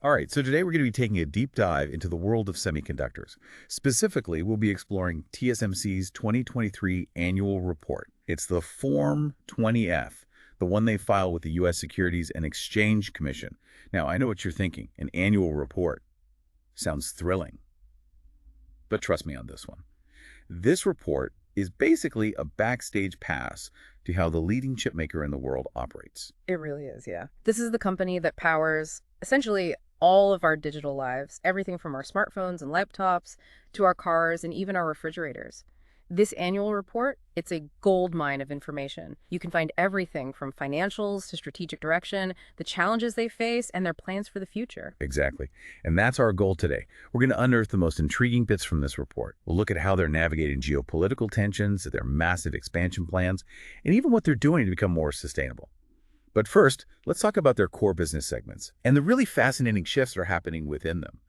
All right, so today we're going to be taking a deep dive into the world of semiconductors. Specifically, we'll be exploring TSMC's 2023 annual report. It's the Form 20F, the one they file with the U.S. Securities and Exchange Commission. Now, I know what you're thinking. An annual report sounds thrilling. But trust me on this one. This report is basically a backstage pass to how the leading chipmaker in the world operates. It really is, yeah. This is the company that powers essentially all of our digital lives, everything from our smartphones and laptops to our cars and even our refrigerators. This annual report, it's a gold mine of information. You can find everything from financials to strategic direction, the challenges they face, and their plans for the future. Exactly. And that's our goal today. We're going to unearth the most intriguing bits from this report. We'll look at how they're navigating geopolitical tensions, their massive expansion plans, and even what they're doing to become more sustainable. But first, let's talk about their core business segments and the really fascinating shifts that are happening within them.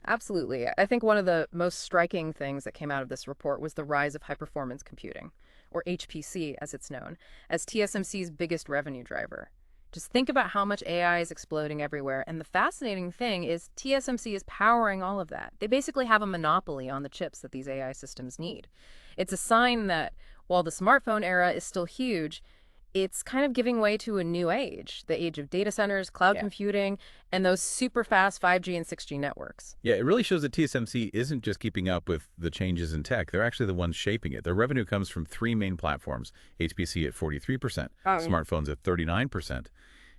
Absolutely. I think one of the most striking things that came out of this report was the rise of high-performance computing, or HPC as it's known, as TSMC's biggest revenue driver. Just think about how much AI is exploding everywhere, and the fascinating thing is TSMC is powering all of that. They basically have a monopoly on the chips that these AI systems need. It's a sign that while the smartphone era is still huge, it's kind of giving way to a new age, the age of data centers, cloud computing, and those super fast 5G and 6G networks. Yeah, it really shows that TSMC isn't just keeping up with the changes in tech. They're actually the ones shaping it. Their revenue comes from three main platforms, HPC at 43%, smartphones at 39%,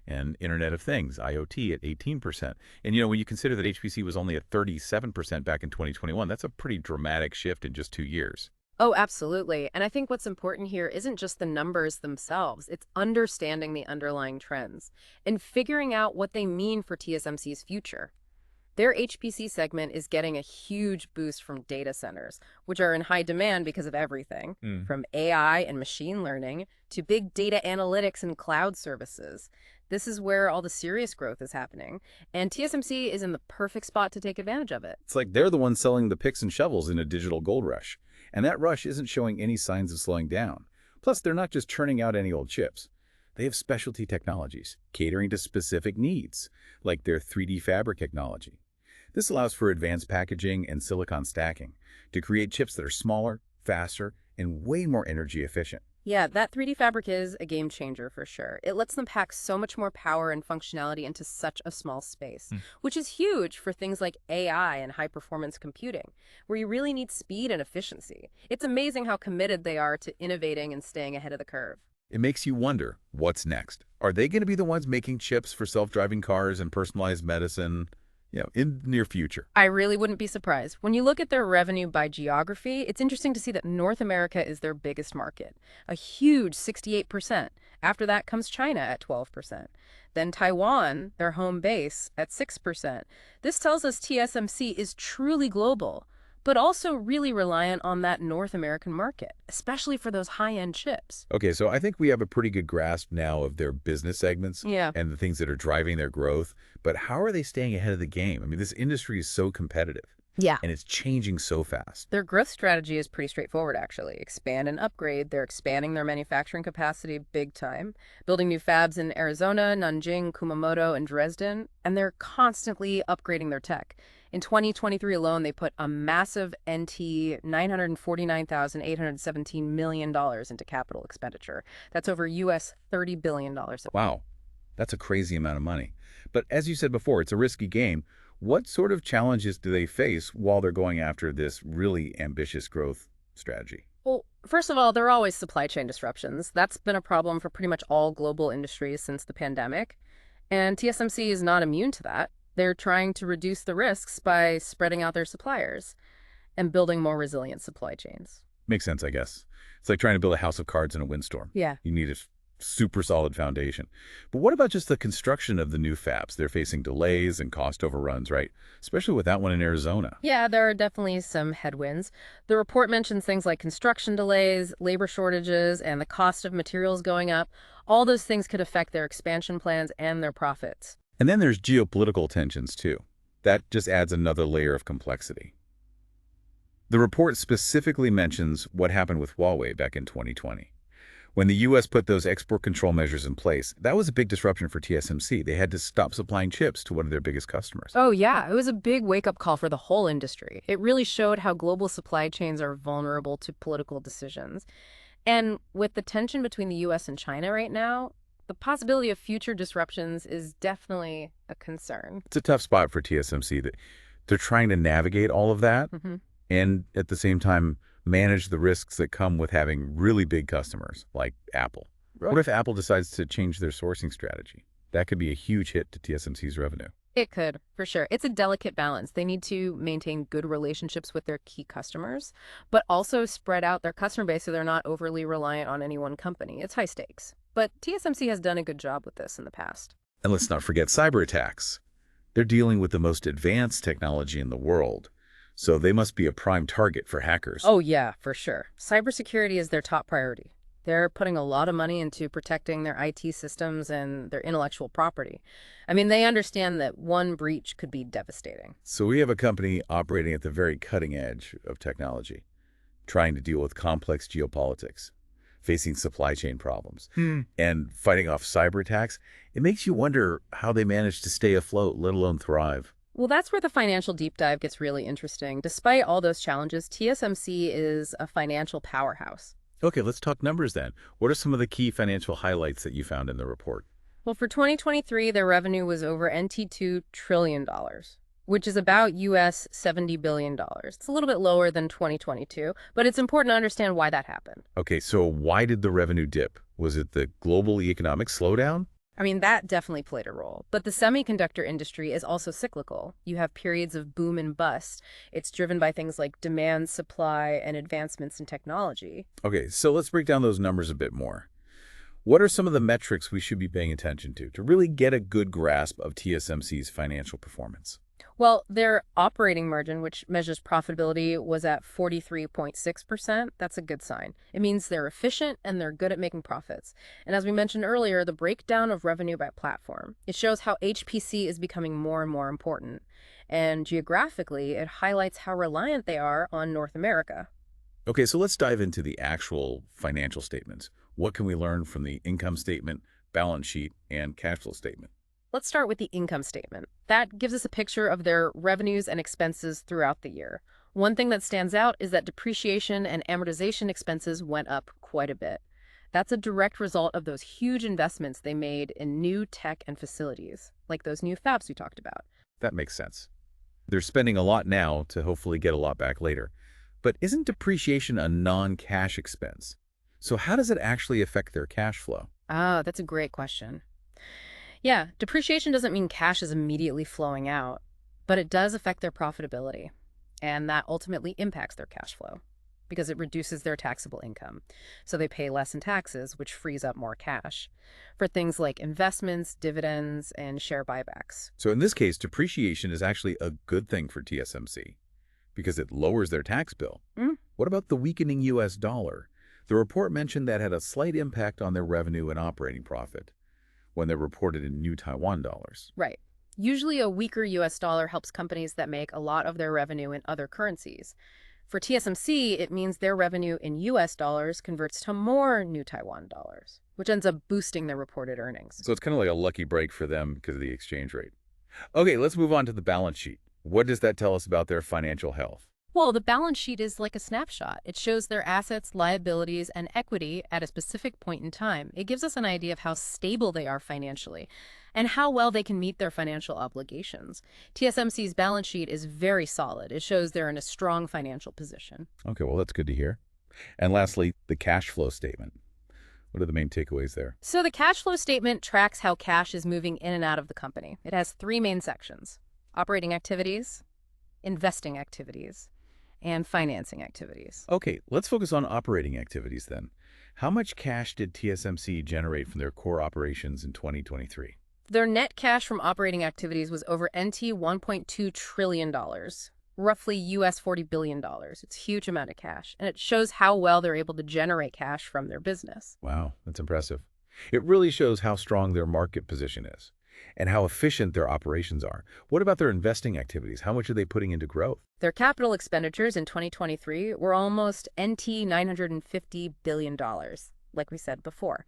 and Internet of Things, IoT, at 18%. And, when you consider that HPC was only at 37% back in 2021, that's a pretty dramatic shift in just 2 years. Oh, absolutely. And I think what's important here isn't just the numbers themselves, it's understanding the underlying trends and figuring out what they mean for TSMC's future. Their HPC segment is getting a huge boost from data centers, which are in high demand because of everything, from AI and machine learning to big data analytics and cloud services. This is where all the serious growth is happening, and TSMC is in the perfect spot to take advantage of it. It's like they're the ones selling the picks and shovels in a digital gold rush. And that rush isn't showing any signs of slowing down. Plus, they're not just churning out any old chips. They have specialty technologies, catering to specific needs, like their 3D fabric technology. This allows for advanced packaging and silicon stacking to create chips that are smaller, faster, and way more energy efficient. Yeah, that 3D fabric is a game changer for sure. It lets them pack so much more power and functionality into such a small space, which is huge for things like AI and high-performance computing, where you really need speed and efficiency. It's amazing how committed they are to innovating and staying ahead of the curve. It makes you wonder, what's next? Are they going to be the ones making chips for self-driving cars and personalized medicine, in the near future? I really wouldn't be surprised. When you look at their revenue by geography, it's interesting to see that North America is their biggest market, a huge 68%. After that comes China at 12%. Then Taiwan, their home base, at 6%. This tells us TSMC is truly global, but also really reliant on that North American market, especially for those high-end chips. Okay, so I think we have a pretty good grasp now of their business segments Yeah. and the things that are driving their growth. But how are they staying ahead of the game? I mean, this industry is so competitive Yeah. and it's changing so fast. Their growth strategy is pretty straightforward, actually. Expand and upgrade. They're expanding their manufacturing capacity big time, building new fabs in Arizona, Nanjing, Kumamoto, and Dresden, and they're constantly upgrading their tech. In 2023 alone, they put a massive NT $949,817 million into capital expenditure. That's over US $30 billion. Wow, that's a crazy amount of money. But as you said before, it's a risky game. What sort of challenges do they face while they're going after this really ambitious growth strategy? Well, first of all, there are always supply chain disruptions. That's been a problem for pretty much all global industries since the pandemic. And TSMC is not immune to that. They're trying to reduce the risks by spreading out their suppliers and building more resilient supply chains. Makes sense, I guess. It's like trying to build a house of cards in a windstorm. Yeah. You need a super solid foundation. But what about just the construction of the new fabs? They're facing delays and cost overruns, right? Especially with that one in Arizona. Yeah, there are definitely some headwinds. The report mentions things like construction delays, labor shortages, and the cost of materials going up. All those things could affect their expansion plans and their profits. And then there's geopolitical tensions, too. That just adds another layer of complexity. The report specifically mentions what happened with Huawei back in 2020. When the U.S. put those export control measures in place, that was a big disruption for TSMC. They had to stop supplying chips to one of their biggest customers. Oh, yeah, it was a big wake-up call for the whole industry. It really showed how global supply chains are vulnerable to political decisions. And with the tension between the US and China right now, the possibility of future disruptions is definitely a concern. It's a tough spot for TSMC that they're trying to navigate all of that Hmm. and at the same time manage the risks that come with having really big customers like Apple. What if Apple decides to change their sourcing strategy? That could be a huge hit to TSMC's revenue. It could, for sure. It's a delicate balance. They need to maintain good relationships with their key customers, but also spread out their customer base so they're not overly reliant on any one company. It's high stakes. But TSMC has done a good job with this in the past. And let's not forget cyber attacks. They're dealing with the most advanced technology in the world, so they must be a prime target for hackers. Oh, yeah, for sure. Cybersecurity is their top priority. They're putting a lot of money into protecting their IT systems and their intellectual property. I mean, they understand that one breach could be devastating. So we have a company operating at the very cutting edge of technology, trying to deal with complex geopolitics, facing supply chain problems, and fighting off cyber attacks. It makes you wonder how they manage to stay afloat, let alone thrive. Well, that's where the financial deep dive gets really interesting. Despite all those challenges, TSMC is a financial powerhouse. Okay, let's talk numbers then. What are some of the key financial highlights that you found in the report? Well, for 2023, their revenue was over NT$2 trillion, which is about US $70 billion. It's a little bit lower than 2022, but it's important to understand why that happened. Okay, so why did the revenue dip? Was it the global economic slowdown? I mean, that definitely played a role. But the semiconductor industry is also cyclical. You have periods of boom and bust. It's driven by things like demand, supply, and advancements in technology. Okay, so let's break down those numbers a bit more. What are some of the metrics we should be paying attention to really get a good grasp of TSMC's financial performance? Well, their operating margin, which measures profitability, was at 43.6%. That's a good sign. It means they're efficient and they're good at making profits. And as we mentioned earlier, the breakdown of revenue by platform, it shows how HPC is becoming more and more important. And geographically, it highlights how reliant they are on North America. Okay, so let's dive into the actual financial statements. What can we learn from the income statement, balance sheet, and cash flow statement? Let's start with the income statement. That gives us a picture of their revenues and expenses throughout the year. One thing that stands out is that depreciation and amortization expenses went up quite a bit. That's a direct result of those huge investments they made in new tech and facilities, like those new fabs we talked about. That makes sense. They're spending a lot now to hopefully get a lot back later. But isn't depreciation a non-cash expense? So how does it actually affect their cash flow? Ah, that's a great question. Yeah, depreciation doesn't mean cash is immediately flowing out, but it does affect their profitability, and that ultimately impacts their cash flow because it reduces their taxable income. So they pay less in taxes, which frees up more cash for things like investments, dividends, and share buybacks. So in this case, depreciation is actually a good thing for TSMC because it lowers their tax bill. Mm. What about the weakening U.S. dollar? The report mentioned that had a slight impact on their revenue and operating profit when they're reported in new Taiwan dollars. Right. Usually a weaker US dollar helps companies that make a lot of their revenue in other currencies. For TSMC, it means their revenue in US dollars converts to more new Taiwan dollars, which ends up boosting their reported earnings. So it's kind of like a lucky break for them because of the exchange rate. Okay, let's move on to the balance sheet. What does that tell us about their financial health? Well, the balance sheet is like a snapshot. It shows their assets, liabilities, and equity at a specific point in time. It gives us an idea of how stable they are financially and how well they can meet their financial obligations. TSMC's balance sheet is very solid. It shows they're in a strong financial position. Okay, well, that's good to hear. And lastly, the cash flow statement. What are the main takeaways there? So the cash flow statement tracks how cash is moving in and out of the company. It has three main sections: operating activities, investing activities, and financing activities. Okay, let's focus on operating activities then. How much cash did TSMC generate from their core operations in 2023? Their net cash from operating activities was over NT $1.2 trillion, roughly US $40 billion. It's a huge amount of cash, and it shows how well they're able to generate cash from their business. Wow, that's impressive. It really shows how strong their market position is and how efficient their operations are. What about their investing activities? How much are they putting into growth? Their capital expenditures in 2023 were almost NT $950 billion. like we said before.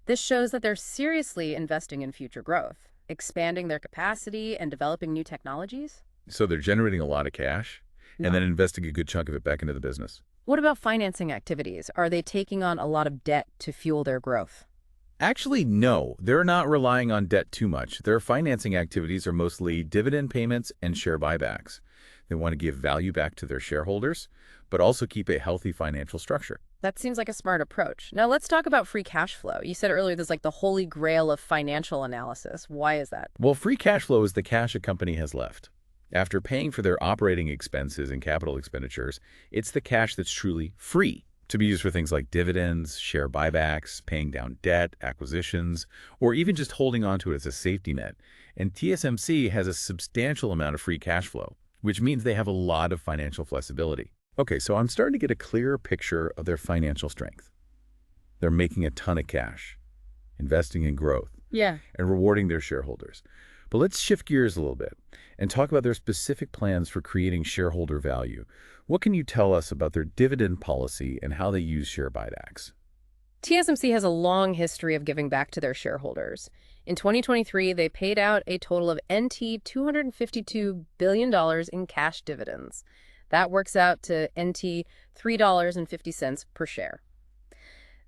This shows that they're seriously investing in future growth, expanding their capacity and developing new technologies. So they're generating a lot of cash and Yeah. then investing a good chunk of it back into the business. What about financing activities? Are they taking on a lot of debt to fuel their growth? Actually, no, they're not relying on debt too much. Their financing activities are mostly dividend payments and share buybacks. They want to give value back to their shareholders, but also keep a healthy financial structure. That seems like a smart approach. Now let's talk about free cash flow. You said earlier there's like the holy grail of financial analysis. Why is that? Well, free cash flow is the cash a company has left. After paying for their operating expenses and capital expenditures, it's the cash that's truly free to be used for things like dividends, share buybacks, paying down debt, acquisitions, or even just holding on to it as a safety net. And TSMC has a substantial amount of free cash flow, which means they have a lot of financial flexibility. Okay, so I'm starting to get a clearer picture of their financial strength. They're making a ton of cash, investing in growth, Yeah. and rewarding their shareholders. But let's shift gears a little bit and talk about their specific plans for creating shareholder value. What can you tell us about their dividend policy and how they use share buybacks? TSMC has a long history of giving back to their shareholders. In 2023, they paid out a total of NT $252 billion in cash dividends. That works out to NT $3.50 per share.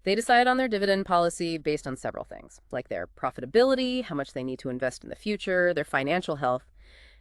They decide on their dividend policy based on several things, like their profitability, how much they need to invest in the future, their financial health,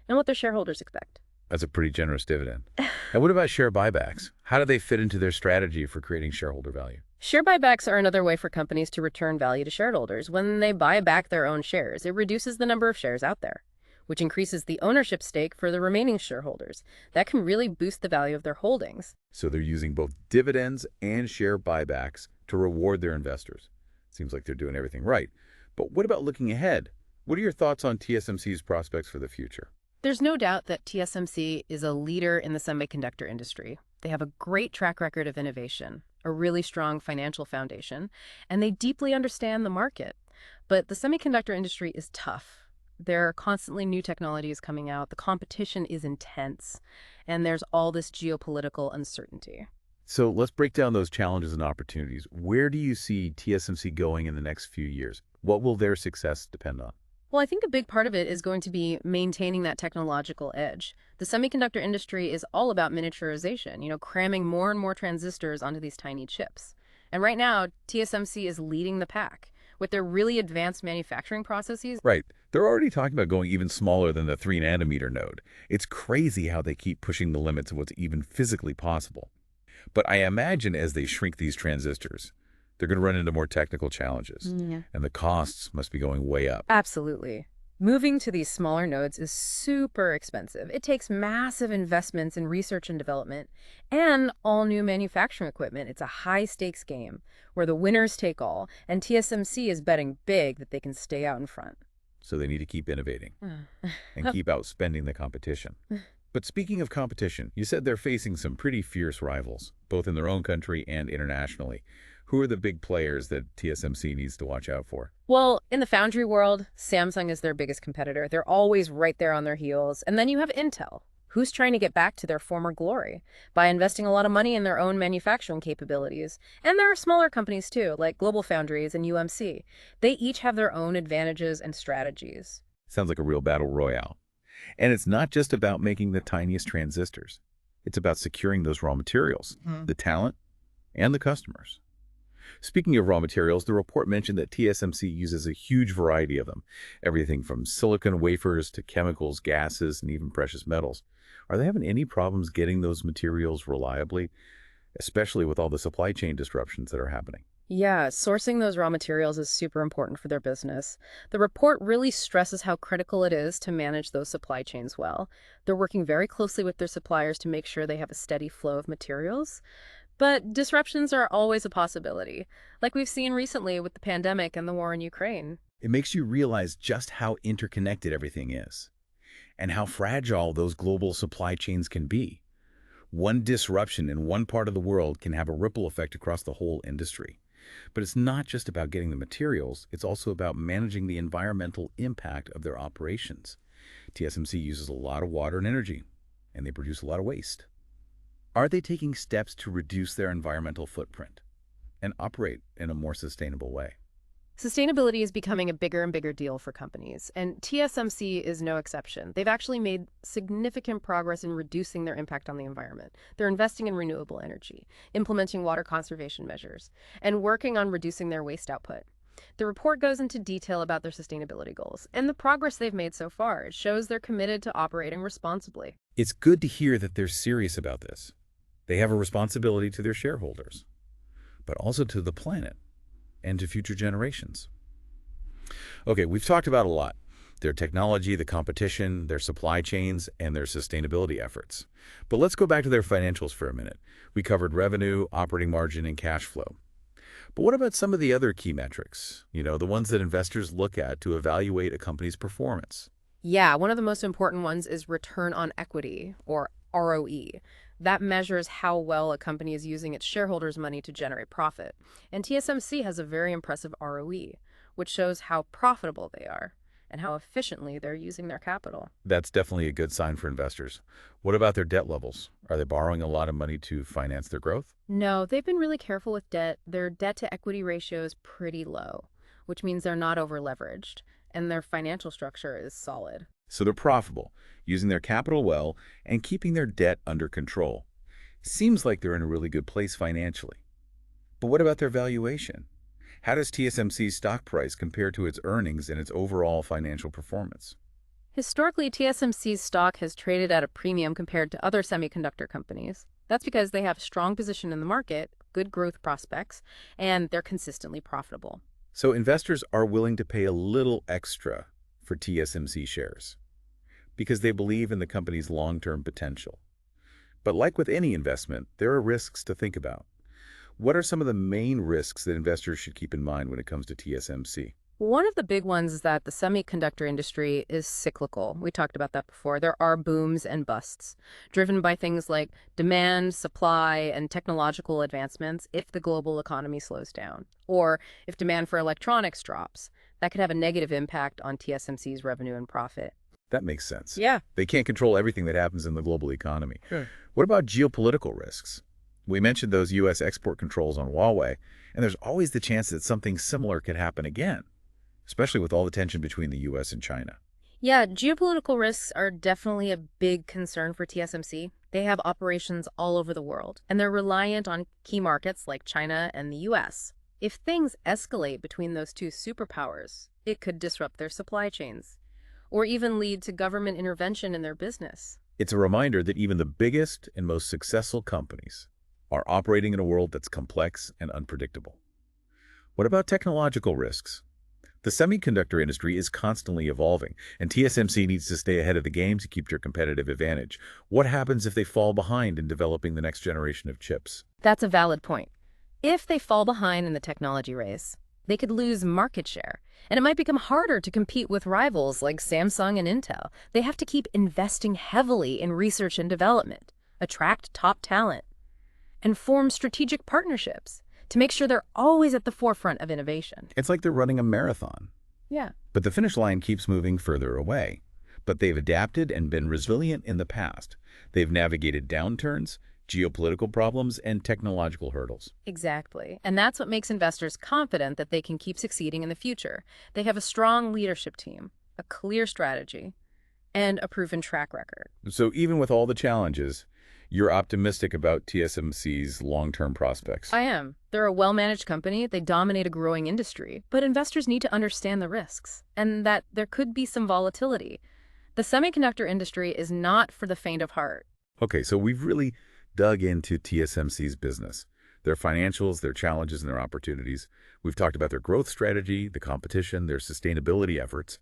and what their shareholders expect. That's a pretty generous dividend. And what about share buybacks? How do they fit into their strategy for creating shareholder value? Share buybacks are another way for companies to return value to shareholders. When they buy back their own shares, it reduces the number of shares out there, which increases the ownership stake for the remaining shareholders. That can really boost the value of their holdings. So they're using both dividends and share buybacks to reward their investors. Seems like they're doing everything right. But what about looking ahead? What are your thoughts on TSMC's prospects for the future? There's no doubt that TSMC is a leader in the semiconductor industry. They have a great track record of innovation, a really strong financial foundation, and they deeply understand the market. But the semiconductor industry is tough. There are constantly new technologies coming out, the competition is intense, and there's all this geopolitical uncertainty. So let's break down those challenges and opportunities. Where do you see TSMC going in the next few years? What will their success depend on? Well, I think a big part of it is going to be maintaining that technological edge. The semiconductor industry is all about miniaturization, cramming more and more transistors onto these tiny chips. And right now, TSMC is leading the pack with their really advanced manufacturing processes. Right. They're already talking about going even smaller than the 3-nanometer node. It's crazy how they keep pushing the limits of what's even physically possible. But I imagine as they shrink these transistors, they're going to run into more technical challenges, Yeah. and the costs must be going way up. Absolutely. Moving to these smaller nodes is super expensive. It takes massive investments in research and development and all new manufacturing equipment. It's a high-stakes game where the winners take all, and TSMC is betting big that they can stay out in front. So they need to keep innovating and keep outspending the competition. But speaking of competition, you said they're facing some pretty fierce rivals, both in their own country and internationally. Who are the big players that TSMC needs to watch out for? Well, in the foundry world, Samsung is their biggest competitor. They're always right there on their heels. And then you have Intel, who's trying to get back to their former glory by investing a lot of money in their own manufacturing capabilities. And there are smaller companies too, like Global Foundries and UMC. They each have their own advantages and strategies. Sounds like a real battle royale. And it's not just about making the tiniest transistors. It's about securing those raw materials, the talent, and the customers. Speaking of raw materials, the report mentioned that TSMC uses a huge variety of them, everything from silicon wafers to chemicals, gases, and even precious metals. Are they having any problems getting those materials reliably, especially with all the supply chain disruptions that are happening? Yeah, sourcing those raw materials is super important for their business. The report really stresses how critical it is to manage those supply chains well. They're working very closely with their suppliers to make sure they have a steady flow of materials. But disruptions are always a possibility, like we've seen recently with the pandemic and the war in Ukraine. It makes you realize just how interconnected everything is and how fragile those global supply chains can be. One disruption in one part of the world can have a ripple effect across the whole industry. But it's not just about getting the materials, it's also about managing the environmental impact of their operations. TSMC uses a lot of water and energy, and they produce a lot of waste. Are they taking steps to reduce their environmental footprint? and operate in a more sustainable way. Sustainability is becoming a bigger and bigger deal for companies, and TSMC is no exception. They've actually made significant progress in reducing their impact on the environment. They're investing in renewable energy, implementing water conservation measures, and working on reducing their waste output. The report goes into detail about their sustainability goals and the progress they've made so far. It shows they're committed to operating responsibly. It's good to hear that they're serious about this. They have a responsibility to their shareholders, but also to the planet and to future generations. Okay, we've talked about a lot. Their technology, the competition, their supply chains, and their sustainability efforts. But let's go back to their financials for a minute. We covered revenue, operating margin, and cash flow. But what about some of the other key metrics? The ones that investors look at to evaluate a company's performance. Yeah, one of the most important ones is return on equity, or ROE. That measures how well a company is using its shareholders' money to generate profit. And TSMC has a very impressive ROE, which shows how profitable they are and how efficiently they're using their capital. That's definitely a good sign for investors. What about their debt levels? Are they borrowing a lot of money to finance their growth? No, they've been really careful with debt. Their debt-to-equity ratio is pretty low, which means they're not over-leveraged, and their financial structure is solid. So they're profitable, using their capital well, and keeping their debt under control. Seems like they're in a really good place financially. But what about their valuation? How does TSMC's stock price compare to its earnings and its overall financial performance? Historically, TSMC's stock has traded at a premium compared to other semiconductor companies. That's because they have a strong position in the market, good growth prospects, and they're consistently profitable. So investors are willing to pay a little extra for TSMC shares because they believe in the company's long-term potential. But like with any investment, there are risks to think about. What are some of the main risks that investors should keep in mind when it comes to TSMC? One of the big ones is that the semiconductor industry is cyclical. We talked about that before. There are booms and busts, driven by things like demand, supply, and technological advancements if the global economy slows down, or if demand for electronics drops. That could have a negative impact on TSMC's revenue and profit. That makes sense. Yeah. They can't control everything that happens in the global economy. Sure. What about geopolitical risks? We mentioned those U.S. export controls on Huawei, and there's always the chance that something similar could happen again, especially with all the tension between the U.S. and China. Yeah, geopolitical risks are definitely a big concern for TSMC. They have operations all over the world, and they're reliant on key markets like China and the U.S. If things escalate between those two superpowers, it could disrupt their supply chains, or even lead to government intervention in their business. It's a reminder that even the biggest and most successful companies are operating in a world that's complex and unpredictable. What about technological risks? The semiconductor industry is constantly evolving, and TSMC needs to stay ahead of the game to keep their competitive advantage. What happens if they fall behind in developing the next generation of chips? That's a valid point. If they fall behind in the technology race, they could lose market share, and it might become harder to compete with rivals like Samsung and Intel. They have to keep investing heavily in research and development, attract top talent, and form strategic partnerships to make sure they're always at the forefront of innovation. It's like they're running a marathon. Yeah. But the finish line keeps moving further away. But they've adapted and been resilient in the past. They've navigated downturns, geopolitical problems, and technological hurdles. Exactly. And that's what makes investors confident that they can keep succeeding in the future. They have a strong leadership team, a clear strategy, and a proven track record. So even with all the challenges, you're optimistic about TSMC's long-term prospects. I am. They're a well-managed company. They dominate a growing industry. But investors need to understand the risks and that there could be some volatility. The semiconductor industry is not for the faint of heart. Okay, so we've really dug into TSMC's business, their financials, their challenges, and their opportunities. We've talked about their growth strategy, the competition, their sustainability efforts,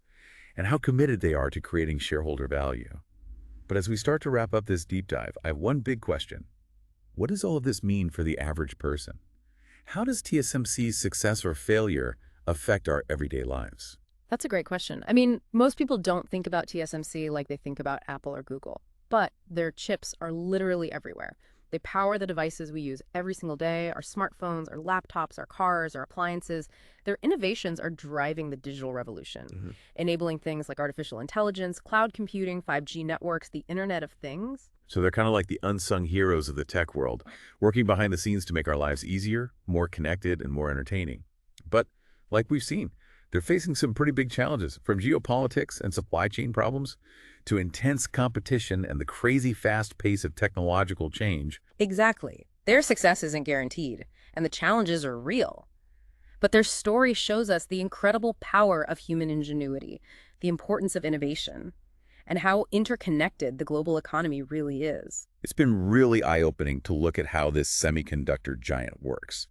and how committed they are to creating shareholder value. But as we start to wrap up this deep dive, I have one big question. What does all of this mean for the average person? How does TSMC's success or failure affect our everyday lives? That's a great question. I mean, most people don't think about TSMC like they think about Apple or Google, but their chips are literally everywhere. They power the devices we use every single day, our smartphones, our laptops, our cars, our appliances. Their innovations are driving the digital revolution, Hmm. enabling things like artificial intelligence, cloud computing, 5G networks, the Internet of Things. So they're kind of like the unsung heroes of the tech world, working behind the scenes to make our lives easier, more connected, and more entertaining. But like we've seen, they're facing some pretty big challenges, from geopolitics and supply chain problems to intense competition and the crazy fast pace of technological change. Exactly. Their success isn't guaranteed, and the challenges are real. But their story shows us the incredible power of human ingenuity, the importance of innovation, and how interconnected the global economy really is. It's been really eye-opening to look at how this semiconductor giant works.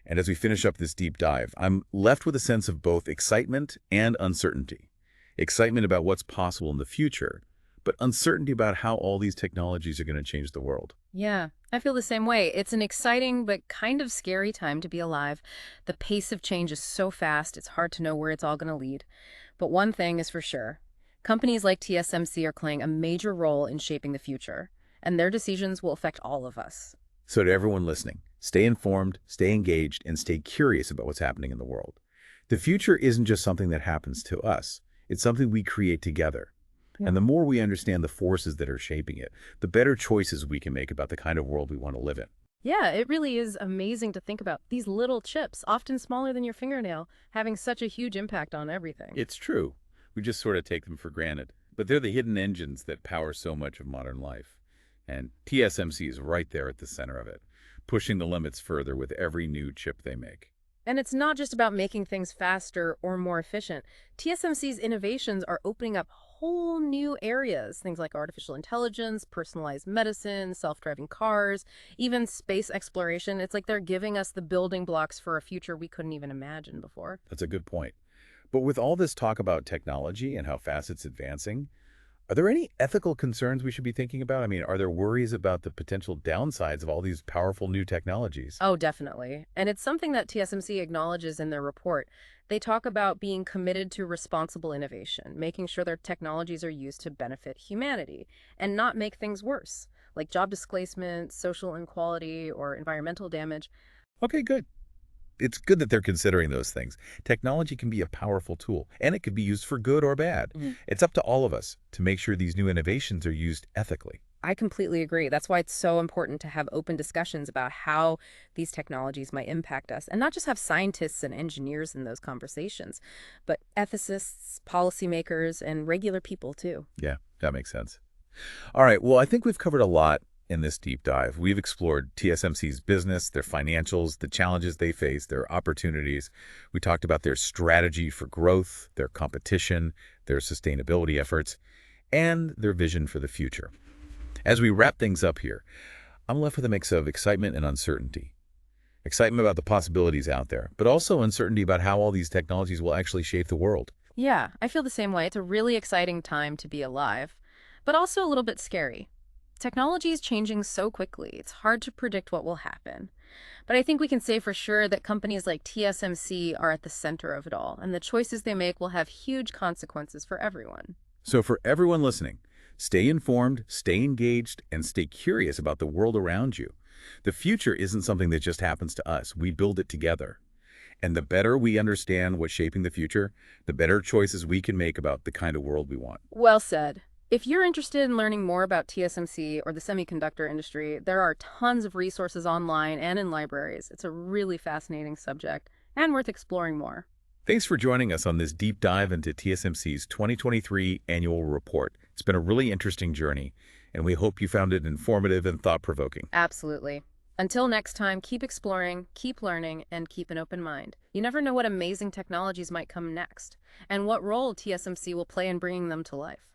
And as we finish up this deep dive, I'm left with a sense of both excitement and uncertainty. Excitement about what's possible in the future, but uncertainty about how all these technologies are going to change the world. Yeah, I feel the same way. It's an exciting but kind of scary time to be alive. The pace of change is so fast, it's hard to know where it's all going to lead. But one thing is for sure. Companies like TSMC are playing a major role in shaping the future, and their decisions will affect all of us. So to everyone listening, stay informed, stay engaged, and stay curious about what's happening in the world. The future isn't just something that happens to us. It's something we create together. Yeah. And the more we understand the forces that are shaping it, the better choices we can make about the kind of world we want to live in. Yeah, it really is amazing to think about these little chips, often smaller than your fingernail, having such a huge impact on everything. It's true. We just sort of take them for granted. But they're the hidden engines that power so much of modern life. And TSMC is right there at the center of it, pushing the limits further with every new chip they make. And it's not just about making things faster or more efficient. TSMC's innovations are opening up whole new areas, things like artificial intelligence, personalized medicine, self-driving cars, even space exploration. It's like they're giving us the building blocks for a future we couldn't even imagine before. That's a good point. But with all this talk about technology and how fast it's advancing, are there any ethical concerns we should be thinking about? I mean, are there worries about the potential downsides of all these powerful new technologies? Oh, definitely. And it's something that TSMC acknowledges in their report. They talk about being committed to responsible innovation, making sure their technologies are used to benefit humanity and not make things worse, like job displacement, social inequality, or environmental damage. Okay, good. It's good that they're considering those things. Technology can be a powerful tool, and it can be used for good or bad. It's up to all of us to make sure these new innovations are used ethically. I completely agree. That's why it's so important to have open discussions about how these technologies might impact us, and not just have scientists and engineers in those conversations, but ethicists, policymakers, and regular people too. Yeah, that makes sense. All right, well, I think we've covered a lot in this deep dive. We've explored TSMC's business, their financials, the challenges they face, their opportunities. We talked about their strategy for growth, their competition, their sustainability efforts, and their vision for the future. As we wrap things up here, I'm left with a mix of excitement and uncertainty. Excitement about the possibilities out there, but also uncertainty about how all these technologies will actually shape the world. Yeah, I feel the same way. It's a really exciting time to be alive, but also a little bit scary. Technology is changing so quickly, it's hard to predict what will happen. But I think we can say for sure that companies like TSMC are at the center of it all, and the choices they make will have huge consequences for everyone. So for everyone listening, stay informed, stay engaged, and stay curious about the world around you. The future isn't something that just happens to us. We build it together. And the better we understand what's shaping the future, the better choices we can make about the kind of world we want. Well said. If you're interested in learning more about TSMC or the semiconductor industry, there are tons of resources online and in libraries. It's a really fascinating subject and worth exploring more. Thanks for joining us on this deep dive into TSMC's 2023 annual report. It's been a really interesting journey, and we hope you found it informative and thought-provoking. Absolutely. Until next time, keep exploring, keep learning, and keep an open mind. You never know what amazing technologies might come next, and what role TSMC will play in bringing them to life.